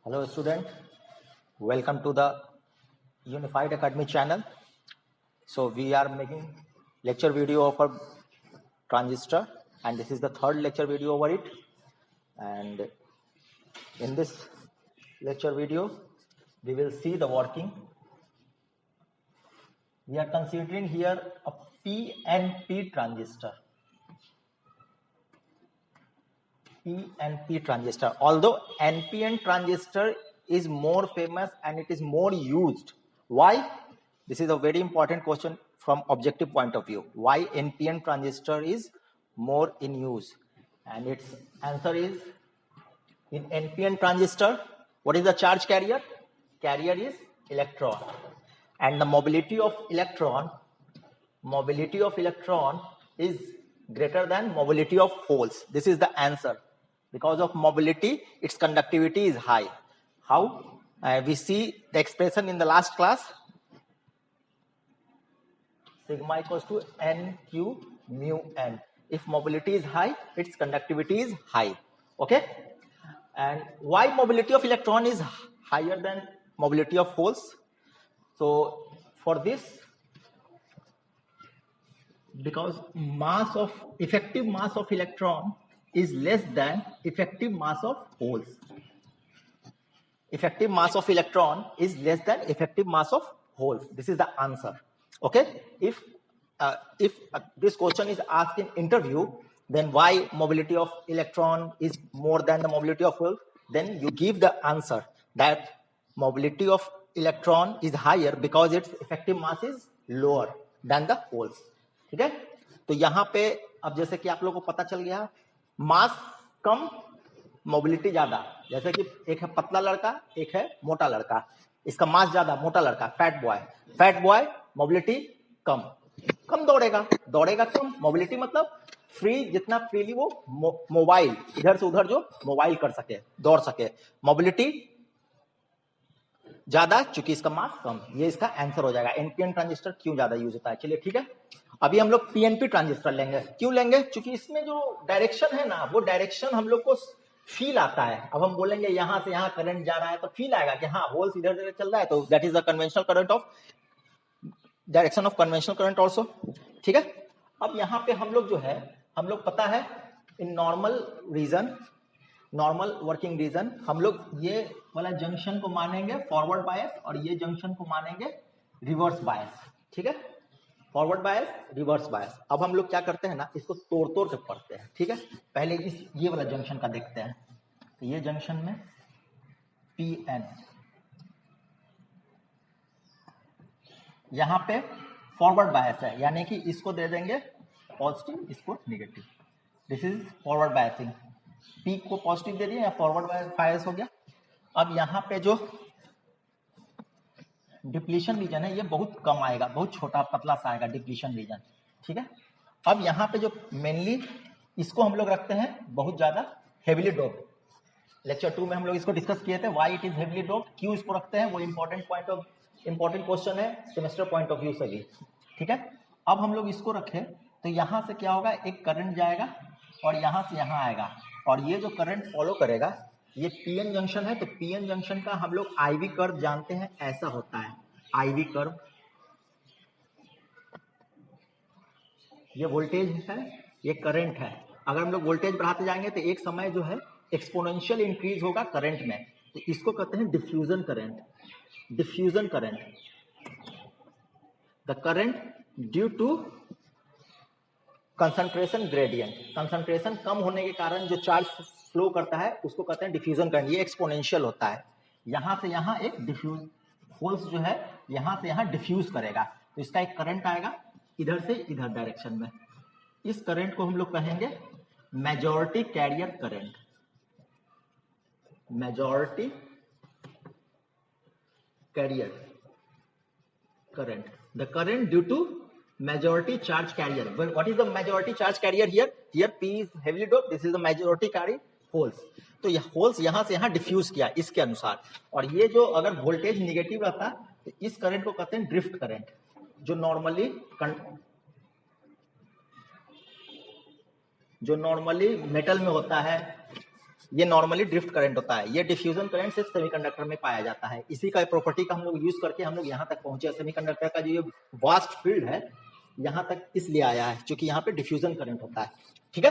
Hello student, welcome to the Unified Academy channel. So we are making lecture video of a transistor and this is the third lecture video over it. And in this lecture video, we will see the working. We are considering here a PNP transistor. PNP transistor. Although NPN transistor is more famous and it is more used. Why? This is a very important question from objective point of view. Why NPN transistor is more in use? And its answer is, in NPN transistor, what is the charge carrier? Carrier is electron. And the mobility of electron is greater than mobility of holes. This is the answer. Because of mobility, its conductivity is high. How? We see the expression in the last class. Sigma equals to NQ mu N. If mobility is high, its conductivity is high. Okay? And why mobility of electron is higher than mobility of holes? So for this, because effective mass of electron is less than effective mass of holes. Effective mass of electron is less than effective mass of holes. This is the answer. Okay? If this question is asked in interview, then why mobility of electron is more than the mobility of holes? Then you give the answer that mobility of electron is higher because its effective mass is lower than the holes. ठीक है? तो यहाँ पे अब जैसे कि आप लोगों को पता चल गया, मास कम मोबिलिटी ज्यादा. जैसे कि एक है पतला लड़का, एक है मोटा लड़का. इसका मास ज्यादा, मोटा लड़का, फैट बॉय मोबिलिटी कम दौड़ेगा कम. मोबिलिटी मतलब फ्री, जितना फ्रीली वो मोबाइल इधर से उधर जो मोबाइल कर सके, दौड़ सके. मोबिलिटी ज्यादा, चूंकि इसका मास कम. ये इसका आंसर हो जाएगा. एनपीएन ट्रांजिस्टर क्यों ज्यादा यूज होता है. चलिए ठीक है, अभी हम लोग पीएनपी ट्रांजिस्टर लेंगे. क्यों लेंगे? क्योंकि इसमें जो डायरेक्शन है ना, वो डायरेक्शन हम लोग को फील आता है. अब हम बोलेंगे यहां से यहां करंट जा रहा है तो फील आएगा कि हाँ होल्स इधर उधर चल रहा है, तो that is the conventional current of direction of conventional current also. ठीक है. अब यहाँ पे हम लोग जो है, हम लोग पता है इन नॉर्मल वर्किंग रीजन हम लोग ये वाला जंक्शन को मानेंगे फॉरवर्ड बायस और ये जंक्शन को मानेंगे रिवर्स बायस. ठीक है, फॉरवर्ड बायस, रिवर्स बायस. अब हम लोग क्या करते हैं ना, इसको तोड़ के पढ़ते हैं. ठीक है, पहले ये वाला जंक्शन का देखते हैं. तो ये जंक्शन में पीएन, यहाँ पे फॉरवर्ड बायस है, यानी कि इसको दे देंगे पॉजिटिव, इसको negative. This is forward biasing. P को पॉजिटिव दे दिया या फॉरवर्ड बायस हो गया. अब यहाँ पे जो डिप्लीशन रीजन है ये बहुत कम आएगा, बहुत छोटा पतला सा आएगा डिप्लीशन रीजन. ठीक है. अब यहाँ पे जो मेनली इसको हम लोग रखते हैं बहुत ज्यादा हेवीली डोप. लेक्चर 2 में हम लोग इसको डिस्कस किए थे, why it is heavily dope. क्यों इसको रखते हैं, वो इंपॉर्टेंट क्वेश्चन है सेमेस्टर पॉइंट ऑफ व्यू से भी. ठीक है. अब हम लोग इसको रखें तो यहाँ से क्या होगा, एक करंट जाएगा और यहाँ से यहाँ आएगा, और ये जो करंट फॉलो करेगा, ये पीएन जंक्शन है. तो पीएन जंक्शन का हम लोग आईवी कर्व जानते हैं, ऐसा होता है आईवी कर्व. ये वोल्टेज है, ये करंट है. अगर हम लोग वोल्टेज बढ़ाते जाएंगे तो एक समय जो है एक्सपोनेंशियल इंक्रीज होगा करंट में. तो इसको कहते हैं diffusion current. The current due to concentration gradient. Concentration कम होने के कारण जो चार्ज फ्लो करता है उसको कहते हैं डिफ्यूजन करंट. ये एक्सपोनेंशियल होता है. यहां से यहां एक डिफ्यूज, होल्स जो है यहां से यहां डिफ्यूज करेगा, तो इसका एक करंट आएगा इधर से इधर डायरेक्शन में. इस करंट को हम लोग कहेंगे majority carrier current. Majority carrier current, the current due to majority charge carrier. Well, what is the majority charge carrier here? Here P is heavily doped. This is the majority carry holes. तो ये holes यहां से यहां diffuse किया इसके अनुसार. और ये जो अगर वोल्टेज निगेटिव रहता तो इस करंट को कहते हैं ड्रिफ्ट करंट. जो नॉर्मली मेटल में होता है, ये नॉर्मली ड्रिफ्ट करंट होता है। ये डिफ्यूजन करंट सिर्फ सेमीकंडक्टर में पाया जाता है। इसी का प्रॉपर्टी का हम लोग यूज करके हम लोग यहाँ तक पहुंचे। सेमीकंडक्टर का जो ये वास्ट फील्ड है यहाँ तक इसलिए आया है क्योंकि यहाँ पे डिफ्यूजन करंट होता है। ठीक है,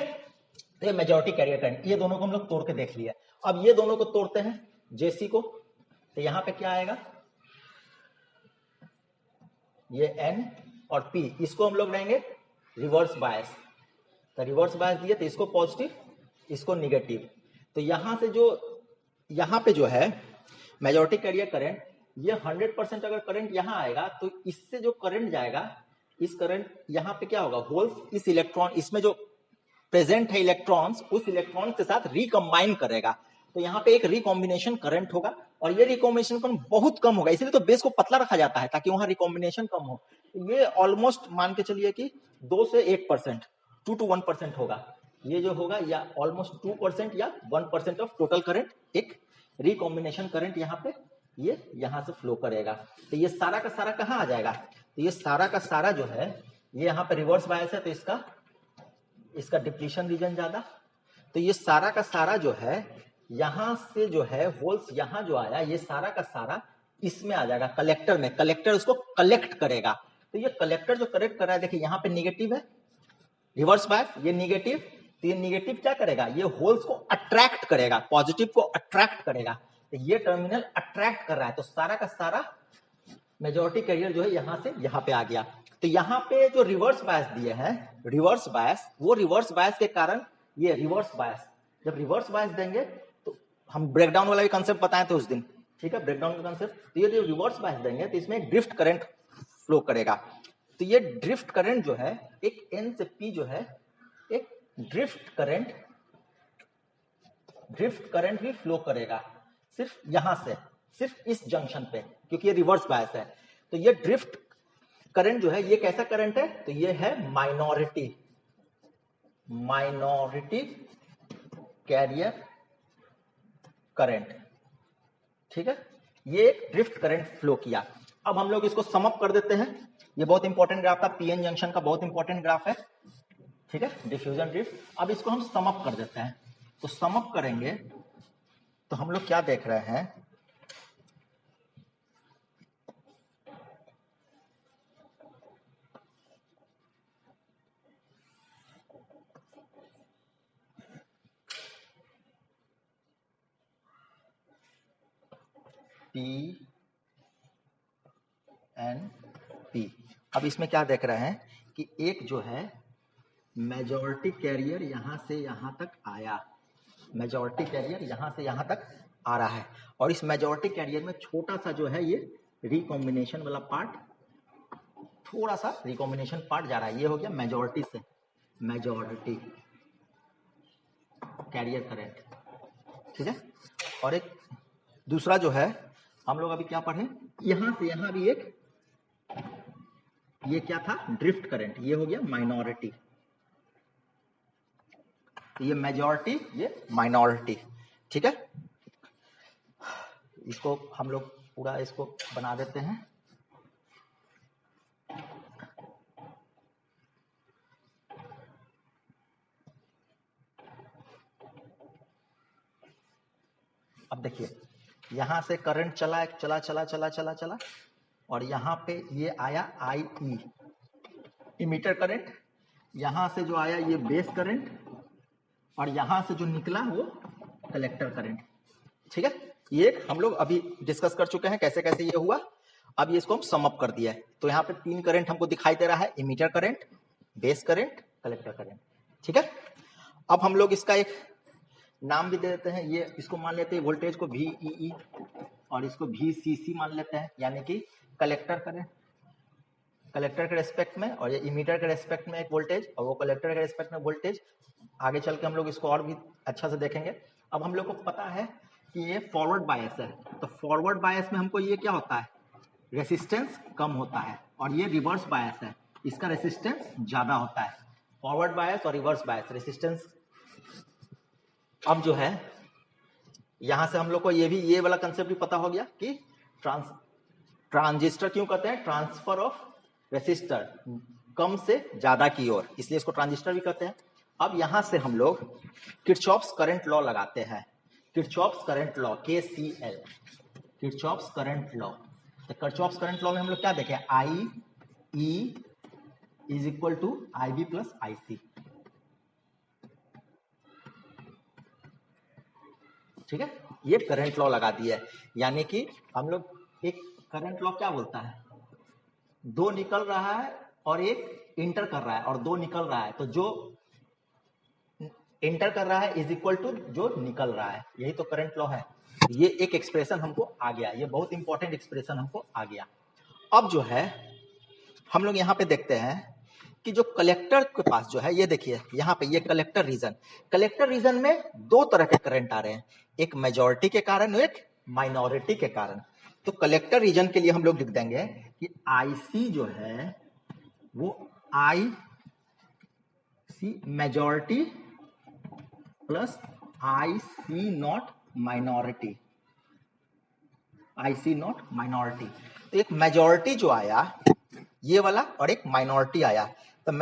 तो ये मेजॉरिटी कैरियर करंट, ये दोनों को हम लोग तोड़ के देख लिया। अब ये दोनों को तोड़ते हैं जेसी को, तो यहाँ पे क्या आएगा, ये एन और पी, इसको हम लोग लेंगे रिवर्स बायस। तो रिवर्स बायस दिए तो इसको पॉजिटिव, इसको निगेटिव। तो यहां से जो यहाँ पे जो है मेजॉरिटी कैरियर करंट, ये 100% अगर करंट यहाँ आएगा तो इससे जो करंट जाएगा, इस करंट यहाँ पे क्या होगा, होल्स इस इलेक्ट्रॉन, इसमें जो प्रेजेंट है इलेक्ट्रॉन्स, उस इलेक्ट्रॉन के साथ रिकम्बाइन करेगा। तो यहाँ पे एक रिकॉम्बिनेशन करंट होगा और ये रिकॉम्बिनेशन करंट बहुत कम होगा, इसलिए तो बेस को पतला रखा जाता है ताकि वहां रिकॉम्बिनेशन कम हो। ये ऑलमोस्ट मान के चलिए कि 2 से 1%, 2 to 1% होगा ये जो होगा, या ऑलमोस्ट 2% या 1% ऑफ टोटल करंट एक रिकॉम्बिनेशन करंट यहाँ पे ये यहाँ से फ्लो करेगा। तो ये सारा का सारा कहाँ आ जाएगा, तो ये सारा का सारा जो है ये यहाँ पे रिवर्स बायस है, तो इसका डिप्लीशन रीजन ज्यादा। तो ये सारा का सारा जो है यहां से जो है होल्स यहां जो आया, ये सारा का सारा इसमें आ जाएगा कलेक्टर में। कलेक्टर उसको कलेक्ट करेगा। तो ये कलेक्टर जो कलेक्ट कर रहा है, देखिए यहाँ पे निगेटिव है, रिवर्स बायस, ये निगेटिव। तो ये निगेटिव क्या करेगा, ये होल्स को अट्रैक्ट करेगा, पॉजिटिव को अट्रैक्ट करेगा। तो ये टर्मिनल अट्रैक्ट कर रहा है, तो सारा का सारा मेजॉरिटी कैरियर जो है यहां से यहां पे आ गया। तो यहाँ पे जो रिवर्स बायस दिए हैं, रिवर्स बायस, वो रिवर्स बायस के कारण ये रिवर्स बायस, जब रिवर्स बायस देंगे तो हम ब्रेकडाउन वाला भी कंसेप्ट बताए थे उस दिन, ठीक है, ब्रेकडाउन का कंसेप्ट। तो ये जो रिवर्स बायस देंगे तो इसमें एक ड्रिफ्ट करंट फ्लो करेगा। तो ये ड्रिफ्ट करंट जो है एक एन से पी जो है एक ड्रिफ्ट करंट भी फ्लो करेगा सिर्फ यहां से, सिर्फ इस जंक्शन पे, क्योंकि ये रिवर्स बायस है। तो ये ड्रिफ्ट करंट जो है ये कैसा करंट है, तो ये है माइनॉरिटी कैरियर करंट। ठीक है, ये एक ड्रिफ्ट करंट फ्लो किया। अब हम लोग इसको सम अप कर देते हैं। ये बहुत इंपॉर्टेंट ग्राफ था, पीएन जंक्शन का बहुत इंपॉर्टेंट ग्राफ है। ठीक है, डिफ्यूजन ड्रिफ्ट। अब इसको हम सम अप कर देते हैं। तो सम अप करेंगे तो हम लोग क्या देख रहे हैं, पी एन पी। अब इसमें क्या देख रहे हैं कि एक जो है मेजॉरिटी कैरियर यहां से यहां तक आया, मेजॉरिटी कैरियर यहां से यहां तक आ रहा है, और इस मेजॉरिटी कैरियर में छोटा सा जो है ये रिकॉम्बिनेशन वाला पार्ट, थोड़ा सा रिकॉम्बिनेशन पार्ट जा रहा है। ये हो गया मेजॉरिटी से, मेजॉरिटी कैरियर करंट। ठीक है, और एक दूसरा जो है हम लोग अभी क्या पढ़े, यहां से यहां भी एक, ये क्या था, ड्रिफ्ट करंट, ये हो गया माइनॉरिटी। ये मेजॉरिटी, ये माइनॉरिटी। ठीक है, इसको हम लोग पूरा इसको बना देते हैं। अब देखिए यहां से करंट चला चला चला चला चला चला, और यहां पे ये आया आई ई, इमीटर करंट। यहां से जो आया ये बेस करंट, और यहां से जो निकला वो कलेक्टर करंट। ठीक है, ये हम लोग अभी डिस्कस कर चुके हैं कैसे कैसे ये हुआ। अब ये इसको हम सम अप कर दिया है। तो यहाँ पे 3 करंट हमको दिखाई दे रहा है, emitter current, base current, collector current. ठीक है, अब हम लोग इसका एक नाम भी दे देते हैं। ये इसको मान लेते हैं वोल्टेज को VEE, और इसको VCC मान लेते हैं, यानी कि कलेक्टर करंट, कलेक्टर के रेस्पेक्ट में, और ये इमीटर के रेस्पेक्ट में एक वोल्टेज, और वो कलेक्टर के रेस्पेक्ट में वोल्टेज। आगे चल के हम लोग इसको और भी अच्छा से देखेंगे। अब हम लोग को पता है कि ये फॉरवर्ड बायस है, तो फॉरवर्ड बायस में हमको ये क्या होता है, रेसिस्टेंस कम होता है, और ये रिवर्स बायस है, इसका रेसिस्टेंस ज्यादा होता है। फॉरवर्ड बायस और रिवर्स बायस, रेसिस्टेंस। अब जो है यहां से हम लोग को ये भी, ये वाला कंसेप्ट भी पता हो गया कि ट्रांजिस्टर क्यों कहते हैं, ट्रांसफर ऑफ रेसिस्टर, कम से ज्यादा की ओर, इसलिए इसको ट्रांजिस्टर भी कहते हैं। अब यहां से हम लोग किरचॉफ्स करंट लॉ लगाते हैं। Kirchhoff's current law KCL, Kirchhoff's current law. तो किरचॉफ्स करंट लॉ में हम लोग क्या देखें, I E is equal to I B plus I C. ठीक है, ये करंट लॉ लगा दिया है। यानी कि हम लोग एक करंट लॉ क्या बोलता है, दो निकल रहा है और एक इंटर कर रहा है और दो निकल रहा है, तो जो इंटर कर रहा है इज इक्वल टू जो निकल रहा है, यही तो करंट लॉ है। ये एक एक्सप्रेशन हमको आ गया, ये बहुत इंपॉर्टेंट एक्सप्रेशन हमको आ गया। अब जो है हम लोग यहाँ पे देखते हैं कि जो कलेक्टर के पास जो है, ये देखिए यहाँ पे ये कलेक्टर रीजन में दो तरह के करंट आ रहे हैं, एक मेजॉरिटी के कारण और एक माइनॉरिटी के कारण। तो कलेक्टर रीजन के लिए हम लोग लिख देंगे कि IC जो है वो IC majority plus IC not minority, IC not minority. तो एक मेजॉरिटी जो आया ये वाला और एक माइनॉरिटी आया, तो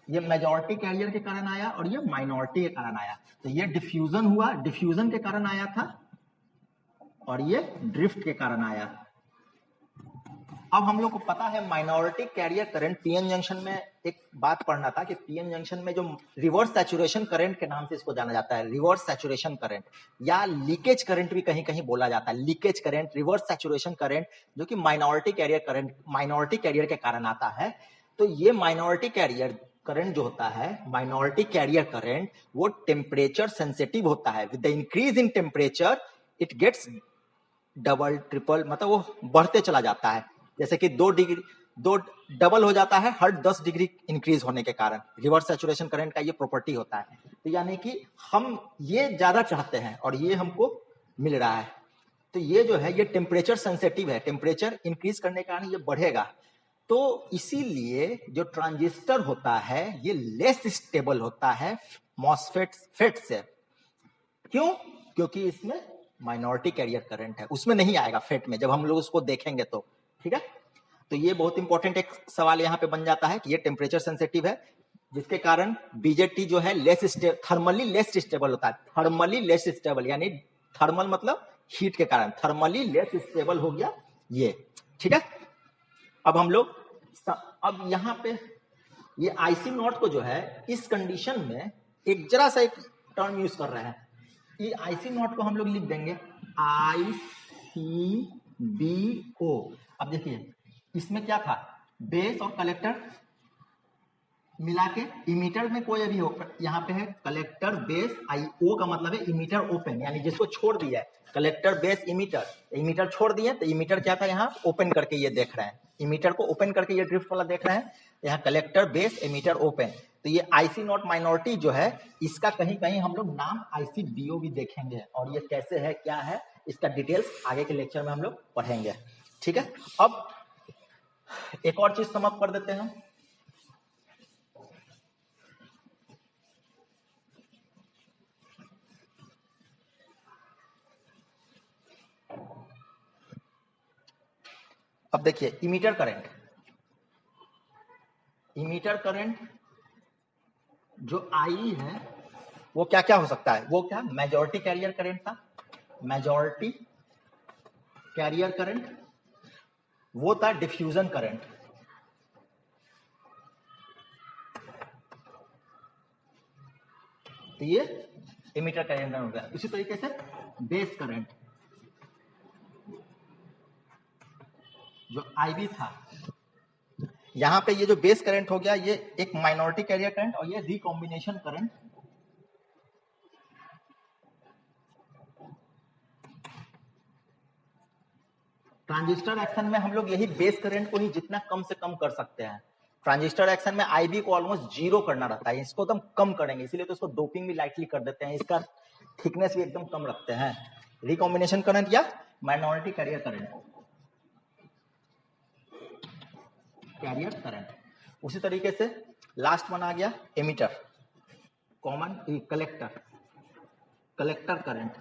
ये मेजॉरिटी कैरियर के कारण आया और ये माइनॉरिटी के कारण आया। तो ये डिफ्यूजन हुआ, डिफ्यूजन के कारण आया था और ये ड्रिफ्ट के कारण आया। अब हम लोग को पता है minority carrier current, PN junction में एक बात पढ़ना था कि पीएन जंक्शन में जो रिवर्स सैचुरेशन करंट के नाम से इसको जाना जाता है, रिवर्स सैचुरेशन करंट या लीकेज करंट भी कहीं कहीं बोला जाता है, leakage current, reverse saturation current, जो कि minority carrier current, minority carrier के कारण आता है। तो ये माइनॉरिटी कैरियर करंट जो होता है, माइनॉरिटी कैरियर करंट, वो टेम्परेचर सेंसिटिव होता है। With the increase in temperature it gets double triple, मतलब वो बढ़ते चला जाता है, जैसे कि 2 डिग्री 2 डबल हो जाता है हर 10 डिग्री इंक्रीज होने के कारण। रिवर्स सैचुरेशन करंट का ये प्रॉपर्टी होता है। तो यानी कि हम ये ज्यादा चाहते हैं और ये हमको मिल रहा है, तो ये जो है ये टेम्परेचर सेंसिटिव है, टेम्परेचर इंक्रीज करने के कारण ये बढ़ेगा। तो इसीलिए जो ट्रांजिस्टर होता है ये लेस स्टेबल होता है मॉसफेट से। क्यों? क्योंकि इसमें माइनॉरिटी कैरियर करंट है, उसमें नहीं आएगा फेट में, जब हम लोग उसको देखेंगे तो। ठीक है, तो ये बहुत इंपॉर्टेंट एक सवाल यहाँ पे बन जाता है कि ये टेम्परेचर सेंसिटिव है, जिसके कारण बीजेटी जो है थर्मली लेस स्टेबल होता है। थर्मली लेस स्टेबल यानी थर्मल मतलब हीट के कारण, थर्मली लेस स्टेबल हो गया ये। ठीक है, अब हम लोग अब यहाँ पे ये IC नॉट को जो है इस कंडीशन में एक जरा सा एक टर्म यूज कर रहे हैं, ये IC नॉट को हम लोग लिख देंगे ICBO। अब देखिए इसमें क्या था, बेस और कलेक्टर मिला के, इमीटर में कोई अभी हो, यहाँ पे है कलेक्टर बेस, IO का मतलब है इमीटर ओपन, यानी जिसको छोड़ दिया है कलेक्टर बेस इमीटर, इमीटर छोड़ दिए तो इमीटर क्या था, यहाँ ओपन करके ये देख रहे हैं, इमीटर को ओपन करके ये ड्रिफ्ट वाला देख रहे हैं, यहाँ कलेक्टर बेस इमीटर ओपन। तो ये IC नॉट माइनॉरिटी जो है इसका कहीं कहीं हम लोग नाम ICBO भी देखेंगे, और ये कैसे है क्या है इसका डिटेल्स आगे के लेक्चर में हम लोग पढ़ेंगे। ठीक है, अब एक और चीज समाप्त कर देते हैं। अब देखिए इमीटर करंट, इमीटर करंट जो आई है वो क्या क्या हो सकता है, वो क्या मेजॉरिटी कैरियर करंट था, मेजॉरिटी कैरियर करंट, वो था डिफ्यूजन करंट, तो ये इमीटर करंट हो गया। इसी तरीके से बेस करंट जो IB था, यहां पे ये जो बेस करंट हो गया ये एक माइनॉरिटी कैरियर करंट, और ये रिकॉम्बिनेशन करंट, ट्रांजिस्टर एक्शन में हम लोग यही बेस करंट को ही जितना कम से कम कर सकते हैं। ट्रांजिस्टर एक्शन में IB को ऑलमोस्ट 0 करना रहता है, इसको एकदम कम करेंगे, इसीलिए तो इसको डोपिंग भी लाइटली कर देते हैं, इसका थिकनेस भी एकदम कम रखते हैं। रिकॉम्बिनेशन करंट या minority carrier current, career current. उसी तरीके से लास्ट वन आ गया emitter, common collector, collector current,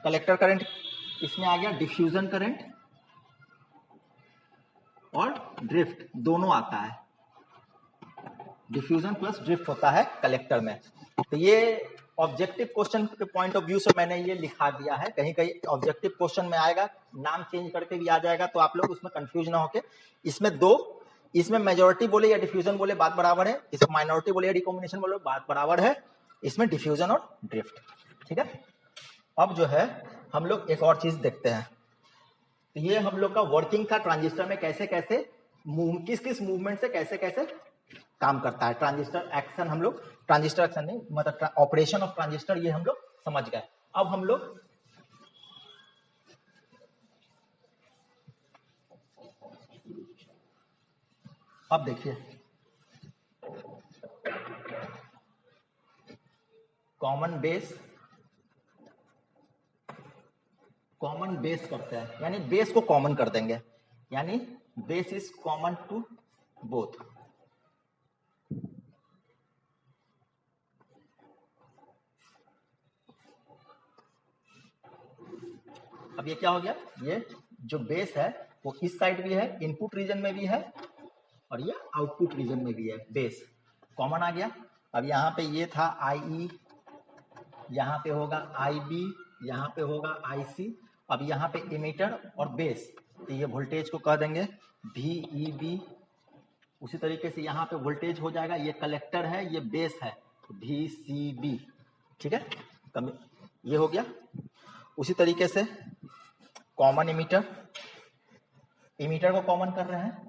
collector current इसमें आ गया डिफ्यूजन करंट और ड्रिफ्ट दोनों आता है। डिफ्यूजन प्लस ड्रिफ्ट होता है कलेक्टर में। तो ये ऑब्जेक्टिव क्वेश्चन के पॉइंट ऑफ व्यू से मैंने ये लिखा दिया है, कहीं कहीं ऑब्जेक्टिव क्वेश्चन में आएगा, नाम चेंज करके भी आ जाएगा, तो आप लोग उसमें कंफ्यूज ना होके, इसमें दो, इसमें मेजोरिटी बोले या डिफ्यूजन बोले बात बराबर है, इसमें माइनॉरिटी बोले या रिकॉम्बिनेशन बोले बात बराबर है, इसमें डिफ्यूजन और ड्रिफ्ट। ठीक है, अब जो है हम लोग एक और चीज देखते हैं, तो ये हम लोग का वर्किंग था ट्रांजिस्टर में, कैसे कैसे किस किस मूवमेंट से कैसे कैसे काम करता है ट्रांजिस्टर एक्शन, हम लोग ट्रांजिस्टर एक्शन नहीं मतलब ऑपरेशन ऑफ ट्रांजिस्टर, ये हम लोग समझ गए। अब हम लोग अब देखिए कॉमन बेस करते हैं, यानी बेस को कॉमन कर देंगे, यानी base is common to both. अब ये क्या हो गया, ये जो बेस है वो इस साइड भी है, इनपुट रीजन में भी है और ये आउटपुट रीजन में भी है, बेस कॉमन आ गया। अब यहाँ पे ये था IE, यहाँ पे होगा IB, यहाँ पे होगा IC, अब यहाँ पे इमीटर और बेस, तो ये वोल्टेज को कह देंगे VEB। उसी तरीके से यहाँ पे वोल्टेज हो जाएगा, ये कलेक्टर है ये बेस है VCB। ठीक है, ये हो गया। उसी तरीके से कॉमन इमीटर को कॉमन कर रहे हैं,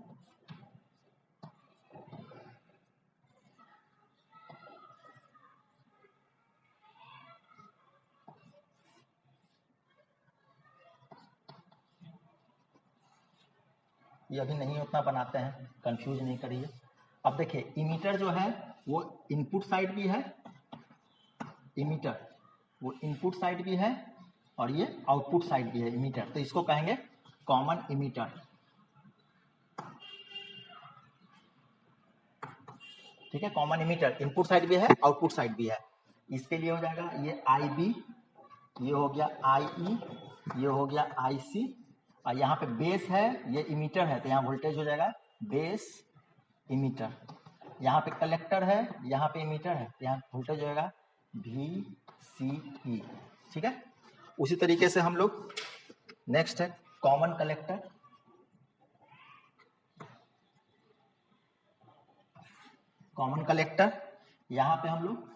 ये अभी नहीं उतना बनाते हैं, कंफ्यूज नहीं करिए। अब देखिए इमीटर जो है वो इनपुट साइड भी है, इमीटर वो इनपुट साइड भी है और ये आउटपुट साइड भी है इमीटर, तो इसको कहेंगे कॉमन इमीटर। ठीक है, कॉमन इमीटर इनपुट साइड भी है आउटपुट साइड भी है। इसके लिए हो जाएगा ये IB, ये हो गया IE, ये हो गया IC, और यहाँ पे बेस है ये इमीटर है, तो यहाँ वोल्टेज हो जाएगा बेस इमीटर। यहाँ पे कलेक्टर है, यहाँ पे इमीटर है, तो यहाँ वोल्टेज हो जाएगा VCE। ठीक है, उसी तरीके से हम लोग नेक्स्ट है कॉमन कलेक्टर। कॉमन कलेक्टर यहाँ पे हम लोग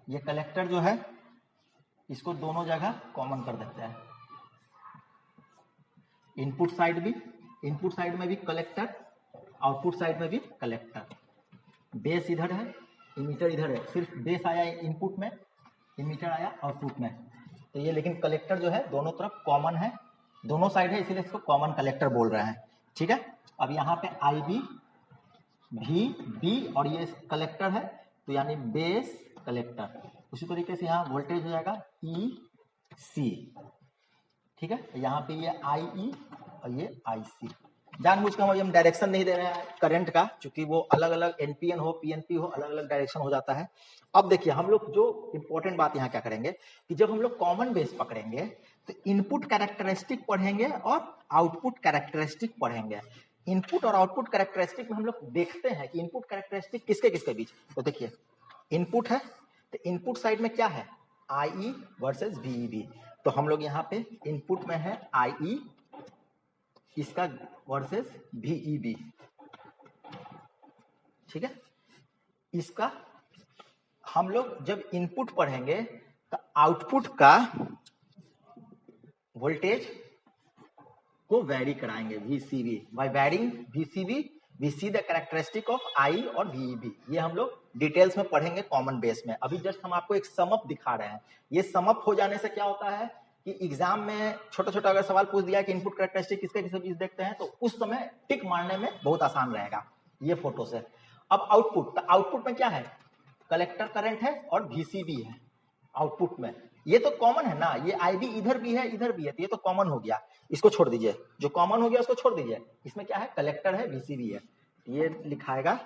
ये कलेक्टर जो है इसको दोनों जगह कॉमन कर देते हैं, इनपुट साइड में भी कलेक्टर, आउटपुट साइड में भी कलेक्टर। बेस इधर है, इमीटर इधर है, सिर्फ बेस आया इनपुट में, इमीटर आया आउटपुट में, तो ये लेकिन कलेक्टर जो है दोनों तरफ कॉमन है, दोनों साइड है, इसीलिए इसको कॉमन कलेक्टर बोल रहे हैं। ठीक है, अब यहाँ पे IB, VB और ये कलेक्टर है, तो यानी बेस कलेक्टर। उसी तरीके से यहाँ वोल्टेज हो जाएगा EC। ठीक है, यहाँ पे ये IE और ये IC। जानबूझ कर हम डायरेक्शन नहीं दे रहे हैं करंट का, क्योंकि वो अलग अलग NPN हो PNP हो, अलग अलग डायरेक्शन हो जाता है। अब देखिए हम लोग जो इंपॉर्टेंट बात यहाँ क्या करेंगे कि जब हम लोग कॉमन बेस पकड़ेंगे तो इनपुट कैरेक्टरिस्टिक पढ़ेंगे और आउटपुट कैरेक्टरिस्टिक पढ़ेंगे। इनपुट और आउटपुट कैरेक्टरिस्टिक में हम लोग देखते हैं कि इनपुट कैरेक्टरिस्टिक किसके किसके बीच, तो देखिए इनपुट है तो इनपुट साइड में क्या है IE वर्सेस VEB, तो हम लोग यहाँ पे इनपुट में है IE इसका वर्सेस VEB। ठीक है, इसका हम लोग जब इनपुट पढ़ेंगे तो आउटपुट का वोल्टेज को वैरी कराएंगे VCB। By varying VCB we see the characteristic of I और VEB। ये हम लोग डिटेल्स में पढ़ेंगे कॉमन बेस में। अभी जस्ट हम आपको एक समअप दिखा रहे हैं। ये समअप हो जाने से क्या होता है कि एग्जाम में छोटा छोटा अगर सवाल पूछ दिया कि इनपुट कैरेक्टरिस्टिक किसके किसके बीच देखते हैं, तो उस समय टिक मारने में बहुत आसान रहेगा ये फोटो से। अब आउटपुट, तो आउटपुट में क्या है, कलेक्टर करंट है और VCB है आउटपुट में। ये तो कॉमन है ना, ये IB इधर भी है इधर भी है, तो ये तो कॉमन हो गया, इसको छोड़ दीजिए, जो कॉमन हो गया उसको छोड़ दीजिए। इसमें क्या है, कलेक्टर है VCB है, ये लिखाएगा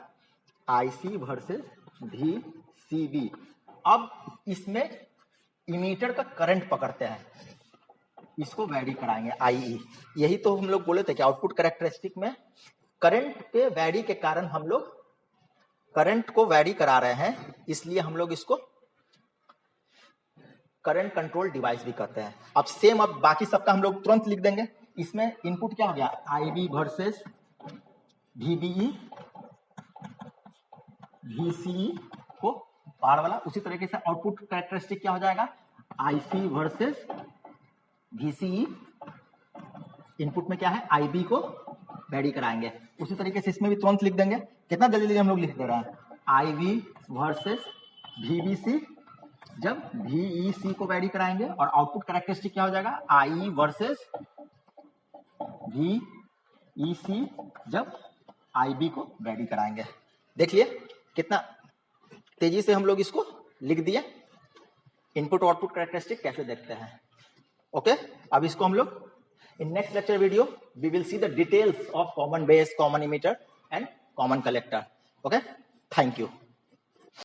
IC वर्सेस VCB। अब इसमें इमीटर का करंट पकड़ते हैं, इसको वैरी कराएंगे IE। यही तो हम लोग बोले थे कि आउटपुट कैरेक्टरिस्टिक में करंट के वैरी के कारण हम लोग करंट को वैरी करा रहे हैं, इसलिए हम लोग इसको करंट कंट्रोल डिवाइस भी कहते हैं। अब सेम अब बाकी सबका हम लोग तुरंत लिख देंगे। इसमें इनपुट क्या हो गया, IB वर्सेस VBE VCE को बार वाला। उसी तरीके से आउटपुट कैरेक्टरिस्टिक क्या हो जाएगा, IC वर्सेस VCE। इनपुट में क्या है, IB को वैरी कराएंगे। उसी तरीके से इसमें भी तुरंत लिख देंगे। कितना जल्दी जल्दी हम लोग लिख दे रहे हैं, IB वर्सेस VBC जब VEC को वैरी कराएंगे, और आउटपुट कैरेक्टरिस्टिक क्या हो जाएगा, IE वर्सेस VEC जब IB को वैरी कराएंगे। देखिए कितना तेजी से हम लोग इसको लिख दिए। इनपुट आउटपुट कैरेक्टरिस्टिक कैसे देखते हैं। ओके, अब इसको हम लोग in next lecture video we will see the details of common base, common emitter and common collector. Okay, thank you.